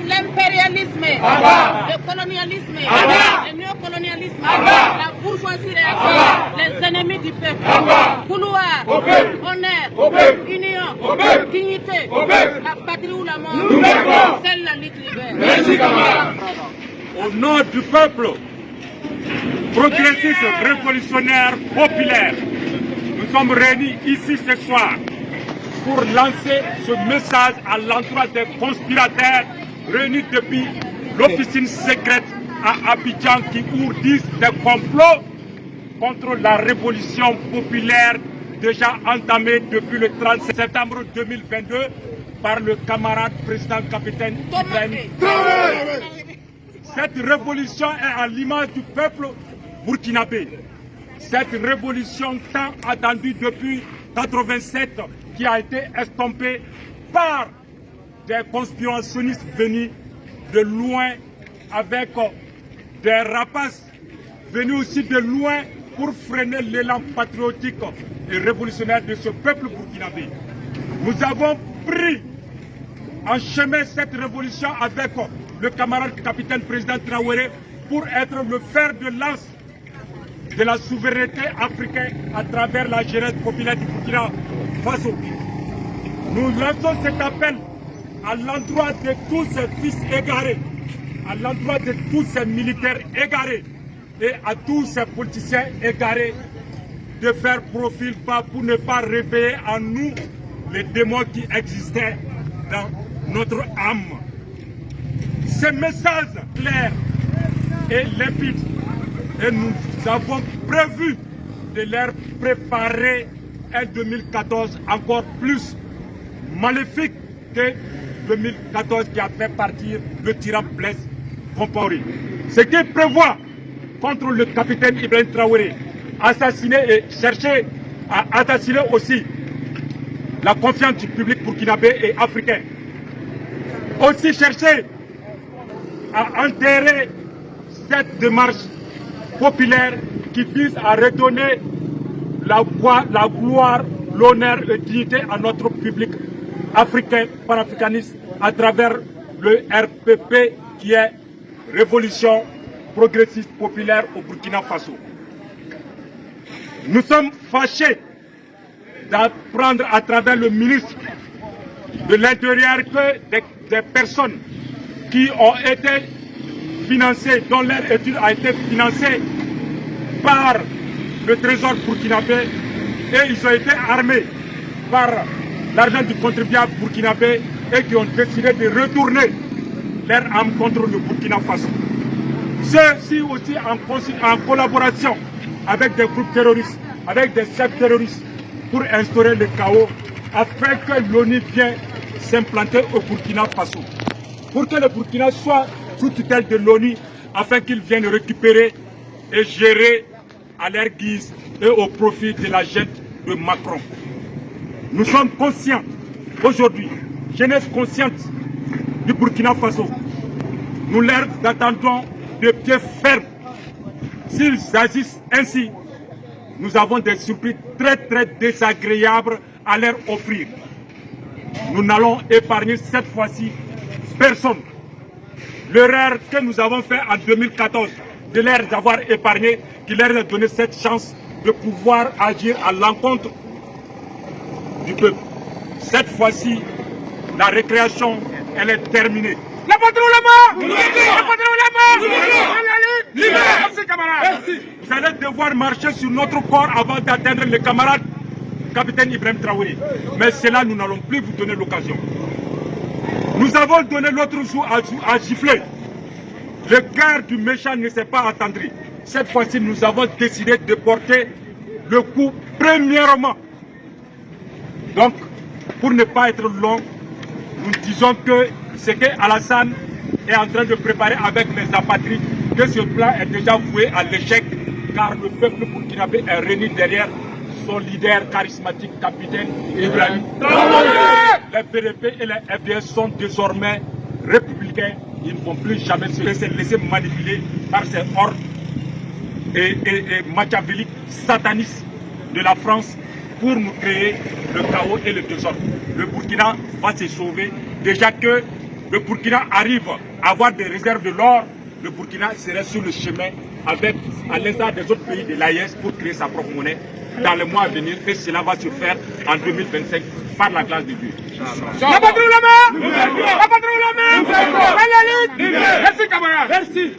l'impérialisme, le colonialisme, le néocolonialisme, la bourgeoisie réactionnaire, les ennemis du peuple. Couloir, honneur, union, dignité, la patrie ou la mort, seule la lutte libère. Merci, camarades. Au nom du peuple, progressiste, révolutionnaire, populaire, nous sommes réunis ici ce soir pour lancer ce message à l'endroit des conspirateurs réunis depuis l'officine secrète à Abidjan qui ourdissent des complots contre la révolution populaire déjà entamée depuis le 30 septembre 2022 par le camarade président capitaine Ibrahim Traoré. Cette révolution est à l'image du peuple burkinabé. Cette révolution tant attendue depuis 1987 qui a été estompée par des conspirationnistes venus de loin avec des rapaces venus aussi de loin pour freiner l'élan patriotique et révolutionnaire de ce peuple burkinabé. Nous avons pris en chemin cette révolution avec le camarade capitaine président Traoré pour être le fer de lance de la souveraineté africaine à travers la jeunesse populaire du Burkina Faso. Nous lançons cet appel à l'endroit de tous ces fils égarés, à l'endroit de tous ces militaires égarés et à tous ces politiciens égarés de faire profil bas pour ne pas réveiller en nous les démons qui existaient dans notre âme. Ces messages clairs et limpides, et nous avons prévu de leur préparer un 2014 encore plus maléfique que 2014 qui a fait partir le tyran Blaise Compaoré. Ce qu'il prévoit contre le capitaine Ibrahim Traoré, assassiner et chercher à assassiner aussi la confiance du public burkinabé et africain. Aussi chercher à enterrer cette démarche populaire qui vise à redonner la voix, la gloire, l'honneur et la dignité à notre public africain, panafricaniste, à travers le RPP qui est Révolution progressiste populaire au Burkina Faso. Nous sommes fâchés d'apprendre à travers le ministre de l'Intérieur que des personnes qui ont été financées, dont leur étude a été financée par le trésor burkinabé et ils ont été armés par l'argent du contribuable burkinabé et qui ont décidé de retourner leur âme contre le Burkina Faso. Ceux-ci aussi en collaboration avec des groupes terroristes, avec des chefs terroristes pour instaurer le chaos afin que l'ONU vienne s'implanter au Burkina Faso. Pour que le Burkina soit sous tutelle de l'ONU afin qu'ils viennent récupérer et gérer à leur guise et au profit de la gente de Macron. Nous sommes conscients aujourd'hui, jeunesse consciente du Burkina Faso, nous leur attendons de pied ferme. S'ils agissent ainsi, nous avons des surprises très désagréables à leur offrir. Nous n'allons épargner cette fois-ci personne. L'erreur que nous avons fait en 2014, de leur avoir épargné, qui leur a donné cette chance de pouvoir agir à l'encontre du peuple. Cette fois-ci, la récréation, elle est terminée. La patrouille la mort! La patrouille la mort! Merci camarades! Vous allez devoir marcher sur notre corps avant d'atteindre les camarades capitaine Ibrahim Traoré. Mais cela, nous n'allons plus vous donner l'occasion. Nous avons donné l'autre jour à gifler. Le cœur du méchant ne s'est pas attendri. Cette fois-ci, nous avons décidé de porter le coup premièrement. Donc, pour ne pas être long, nous disons que ce que Alassane est en train de préparer avec les apatrides, que ce plan est déjà voué à l'échec, car le peuple burkinabé est réuni derrière son leader charismatique, capitaine Ibrahim Traoré. Les PDP et les FDS sont désormais républicains. Ils ne vont plus jamais se laisser manipuler par ces hordes et machiavéliques satanistes de la France pour nous créer le chaos et le désordre. Le Burkina va se sauver déjà que le Burkina arrive à avoir des réserves de l'or, le Burkina serait sur le chemin avec, à l'instar des autres pays de l'AES pour créer sa propre monnaie dans les mois à venir, et cela va se faire en 2025 par la grâce de Dieu. La patrie ou la main! La patrie ou la main! Merci camarade! Merci!